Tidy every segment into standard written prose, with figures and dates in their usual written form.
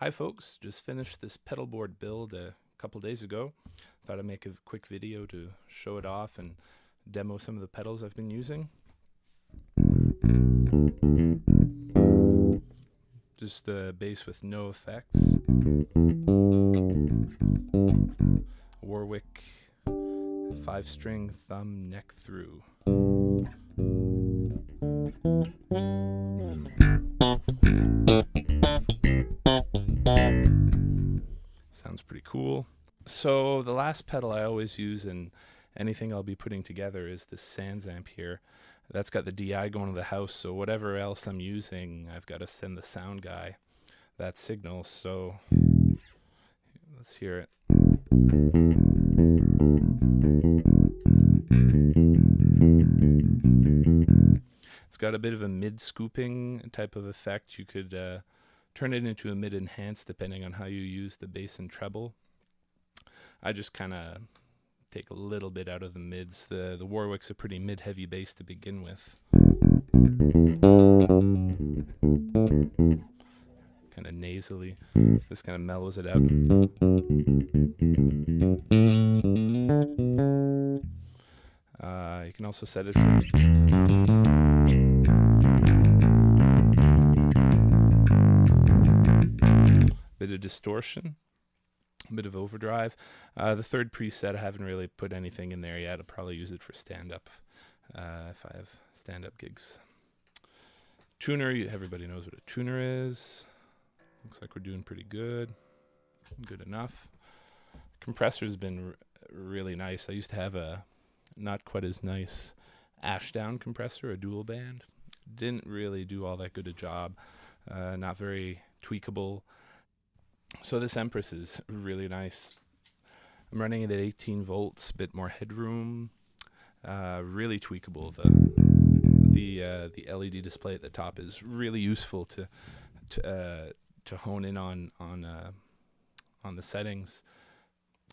Hi folks, just finished this pedalboard build a couple days ago. Thought I'd make a quick video to show it off and demo some of the pedals I've been using. Just the bass with no effects. Warwick 5-string thumb neck through. Sounds pretty cool. So the last pedal I always use in anything I'll be putting together is this Sans amp here. That's got the DI going to the house, so whatever else I'm using, I've got to send the sound guy that signal. So let's hear it. It's got a bit of a mid-scooping type of effect. You could turn it into a mid-enhance depending on how you use the bass and treble. I just kind of take a little bit out of the mids. The Warwick's a pretty mid-heavy bass to begin with. Kind of nasally. This kind of mellows it out. You can also set it for bit of distortion, a bit of overdrive. The third preset, I haven't really put anything in there yet. I'll probably use it for stand-up if I have stand-up gigs. Tuner, everybody knows what a tuner is. Looks like we're doing pretty good. Good enough. Compressor's been really nice. I used to have a not quite as nice Ashdown compressor, a dual band. Didn't really do all that good a job. Not very tweakable. So this Empress is really nice. I'm running it at 18 volts, bit more headroom, really tweakable. The LED display at the top is really useful to hone in on the settings.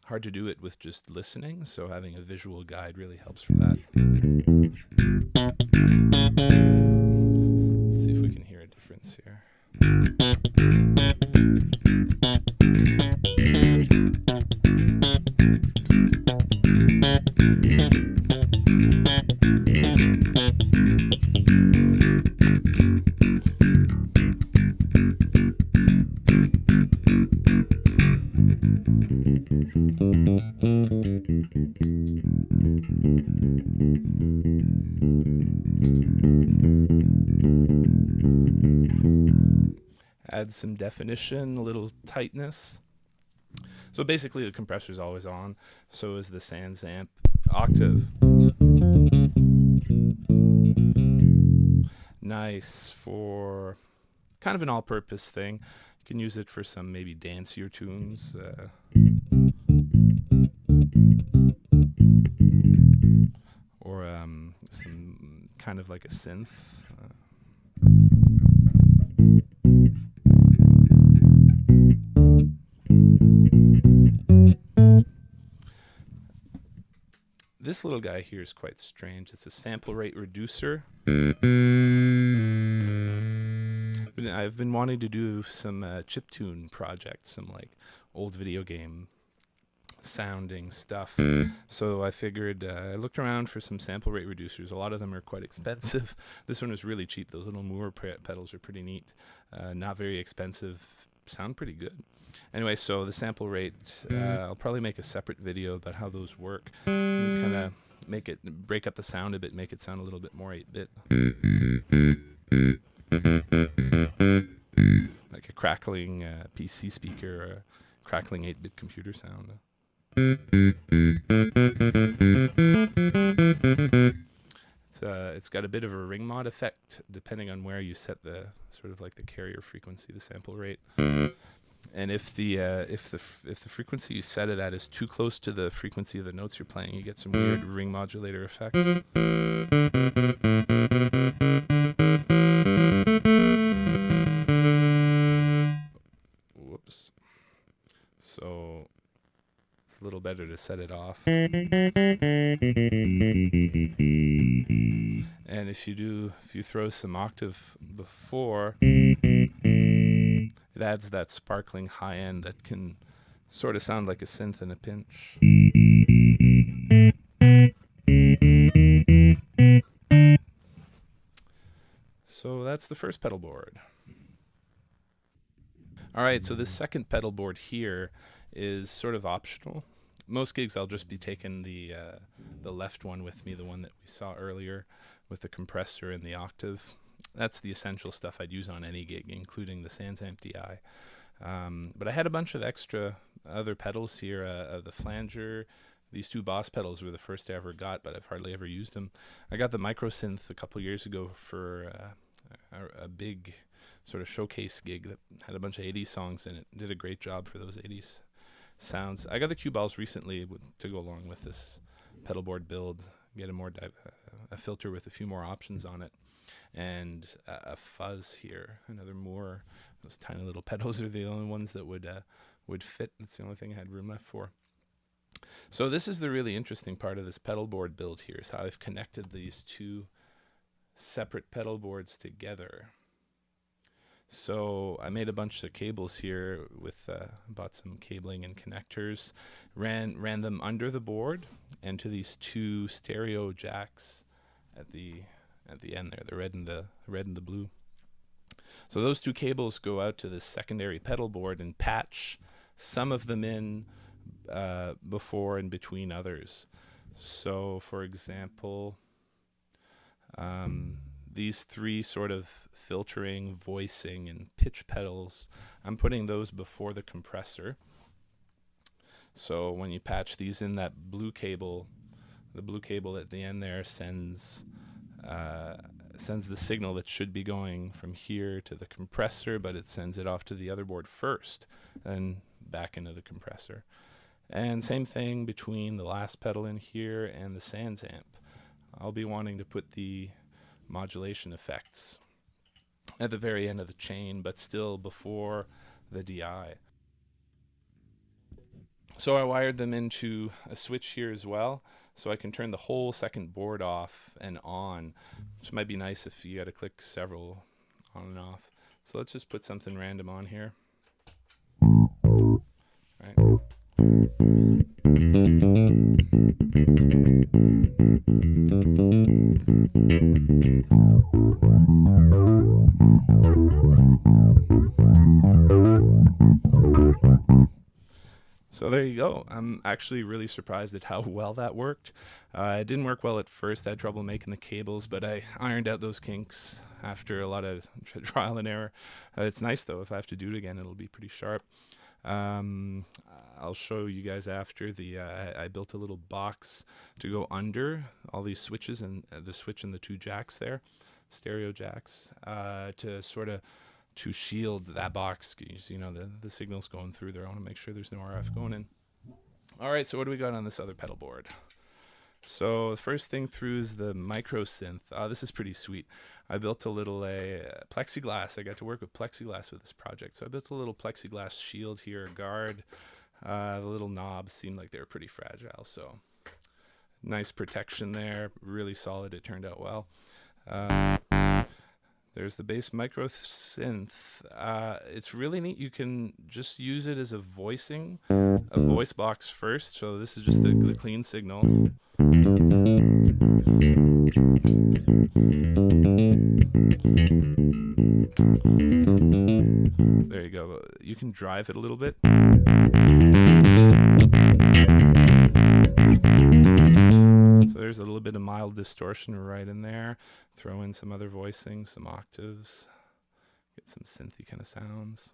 Hard to do it with just listening, so having a visual guide really helps for that. Let's see if we can hear a difference here. Add some definition, a little tightness. So basically the compressor's always on, so is the Sans amp. Octave. Nice for kind of an all-purpose thing. You can use it for some maybe dancier tunes. Or some kind of like a synth. This little guy here is quite strange. It's a sample rate reducer. I've been wanting to do some chiptune projects, some like old video game sounding stuff. So I figured, I looked around for some sample rate reducers. A lot of them are quite expensive. This one is really cheap. Those little Moore pedals are pretty neat. Not very expensive. Sound pretty good. Anyway, so the sample rate, I'll probably make a separate video about how those work. Kind of break up the sound a bit, make it sound a little bit more 8-bit. Like a crackling PC speaker or a crackling 8-bit computer sound. It's got a bit of a ring mod effect depending on where you set the sort of like the carrier frequency, the sample rate. And if the frequency you set it at is too close to the frequency of the notes you're playing, you get some weird ring modulator effects. Whoops. So it's a little better to set it off. And if you throw some octave before, It adds that sparkling high end that can sort of sound like a synth in a pinch. So that's the first pedal board. All right, so this second pedal board here is sort of optional. Most gigs I'll just be taking the left one with me, the one that we saw earlier with the compressor and the octave. That's the essential stuff I'd use on any gig, including the SansAmp DI. But I had a bunch of extra other pedals here, the flanger. These two Boss pedals were the first I ever got, but I've hardly ever used them. I got the microsynth a couple years ago for a big sort of showcase gig that had a bunch of 80s songs in it. Did a great job for those 80s sounds. I got the cue balls recently to go along with this pedal board build, get a filter with a few more options on it, and a fuzz here, another more. Those tiny little pedals are the only ones that would fit. That's the only thing I had room left for. So this is the really interesting part of this pedal board build here, is how I've connected these two separate pedal boards together. So I made a bunch of cables here with bought some cabling and connectors, ran them under the board and to these two stereo jacks at the end there, the red and the blue. So those two cables go out to this secondary pedal board and patch some of them in before and between others. So for example, these three sort of filtering, voicing, and pitch pedals, I'm putting those before the compressor. So when you patch these in, that blue cable, the blue cable at the end there sends the signal that should be going from here to the compressor, but it sends it off to the other board first, then back into the compressor. And same thing between the last pedal in here and the SansAmp. I'll be wanting to put the modulation effects at the very end of the chain, but still before the DI. So I wired them into a switch here as well, so I can turn the whole second board off and on, which might be nice if you got to click several on and off. So let's just put something random on here. Right. So there you go. I'm actually really surprised at how well that worked. It didn't work well at first. I had trouble making the cables, but I ironed out those kinks after a lot of trial and error. It's nice though. If I have to do it again, it'll be pretty sharp. I'll show you guys after. I built a little box to go under all these switches and the switch and the two jacks there, stereo jacks, to shield that box. You know, the signal's going through there. I want to make sure there's no RF going in. All right, so what do we got on this other pedal board? So the first thing through is the micro synth. This is pretty sweet. I built a little plexiglass. I got to work with plexiglass with this project. So I built a little plexiglass shield here, guard. The little knobs seemed like they were pretty fragile, so nice protection there. Really solid. It turned out well. There's the bass micro synth. It's really neat. You can just use it as a voice box first. So this is just the clean signal. There you go. You can drive it a little bit. So there's a little bit of mild distortion right in there. Throw in some other voicing, some octaves, get some synthy kind of sounds.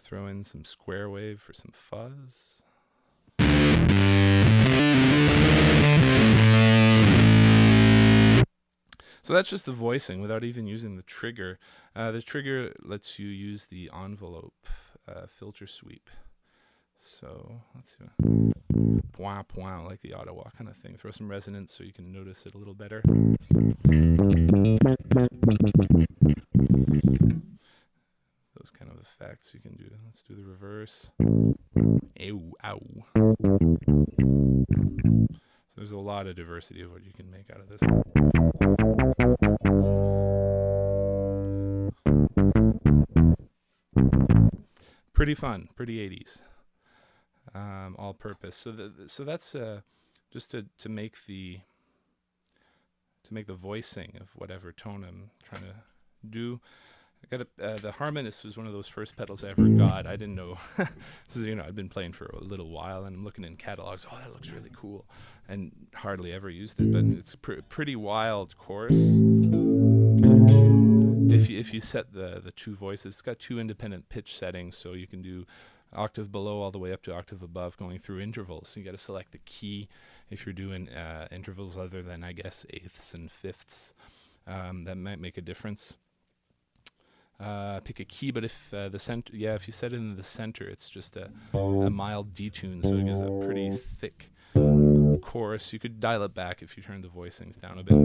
Throw in some square wave for some fuzz. So that's just the voicing without even using the trigger. The trigger lets you use the envelope filter sweep. So let's see. Point, point, like the Ottawa kind of thing. Throw some resonance so you can notice it a little better. Those kind of effects you can do. Let's do the reverse. Ew, ow. there's a lot of diversity of what you can make out of this. Pretty fun, pretty 80s, all purpose. So that's just to make the voicing of whatever tone I'm trying to do. I got the harmonist was one of those first pedals I ever got. I didn't know. So, you know, I've been playing for a little while, and I'm looking in catalogs. Oh, that looks really cool, and hardly ever used it. But it's pretty wild chorus. If you set the two voices, it's got two independent pitch settings, so you can do octave below all the way up to octave above, going through intervals. So you got to select the key if you're doing intervals other than, I guess, eighths and fifths. That might make a difference. Pick a key, but if the center, if you set it in the center, it's just a mild detune, so it gives a pretty thick chorus. You could dial it back if you turn the voicings down a bit.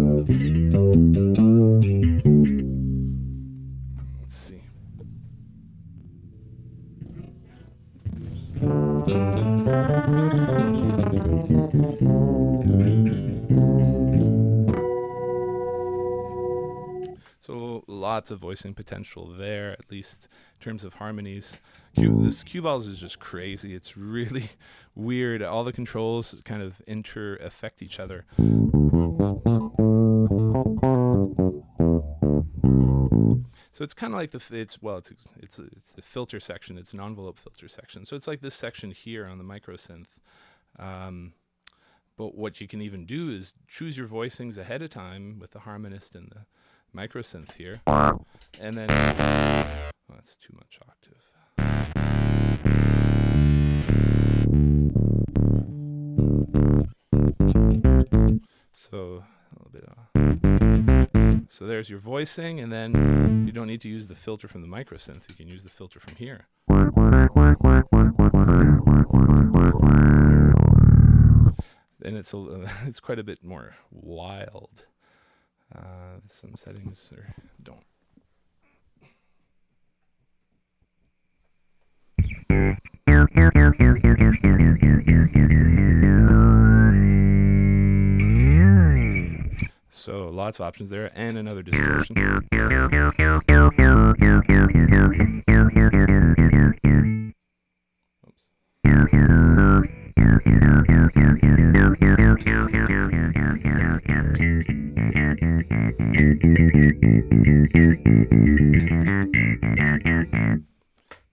Let's see. So lots of voicing potential there, at least in terms of harmonies. This cue balls is just crazy. It's really weird. All the controls kind of affect each other. So it's kind of like it's a filter section. It's an envelope filter section. So it's like this section here on the micro synth. But what you can even do is choose your voicings ahead of time with the harmonist and the micro synth here, and then that's too much octave. So a little bit so there's your voicing, and then you don't need to use the filter from the micro synth. You can use the filter from here. And it's quite a bit more wild. Some settings don't. So lots of options there, and another distortion. Oops.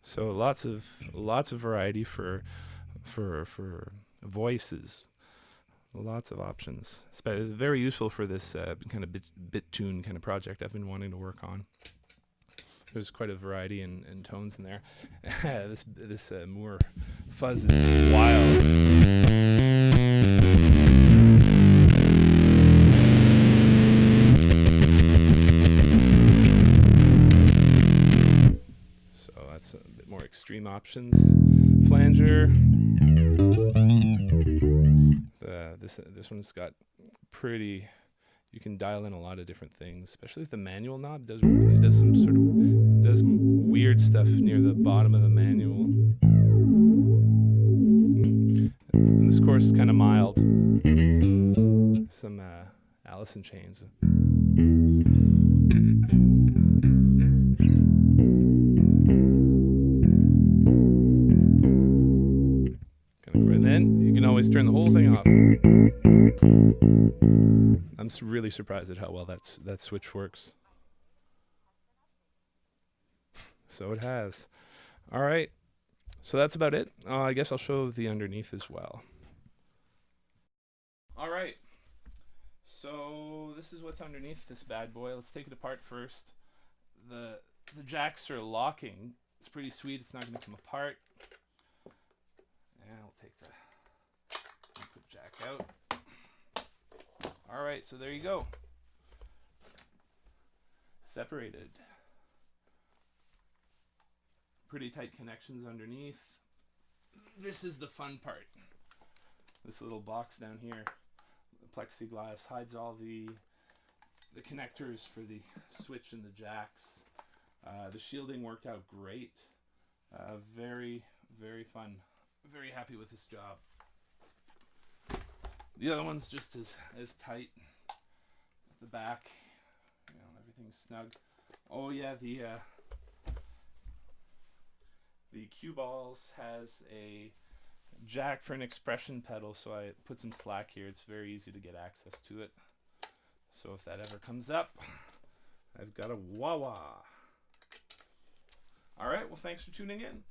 So lots of variety for voices. Lots of options. It's very useful for this kind of bit tune kind of project I've been wanting to work on. There's quite a variety in tones in there. this Moore fuzz is wild. So that's a bit more extreme options. Flanger. This one's got pretty. You can dial in a lot of different things, especially if the manual knob does some sort of weird stuff near the bottom of the manual. And this chorus is kind of mild. Some Allison chains. And then you can always turn the whole thing off. I'm really surprised at how well that switch works. So it has. All right. So that's about it. I guess I'll show the underneath as well. All right. So this is what's underneath this bad boy. Let's take it apart first. The jacks are locking. It's pretty sweet. It's not going to come apart. And I'll take the input jack out. All right, so there you go. Separated. Pretty tight connections underneath. This is the fun part. This little box down here, the plexiglass, hides all the connectors for the switch and the jacks. The shielding worked out great. Very, very fun. Very happy with this job. The other one's just as tight at the back. You know, everything's snug. Oh yeah, the cue balls has a jack for an expression pedal, so I put some slack here. It's very easy to get access to it. So if that ever comes up, I've got a wah-wah. All right, well, thanks for tuning in.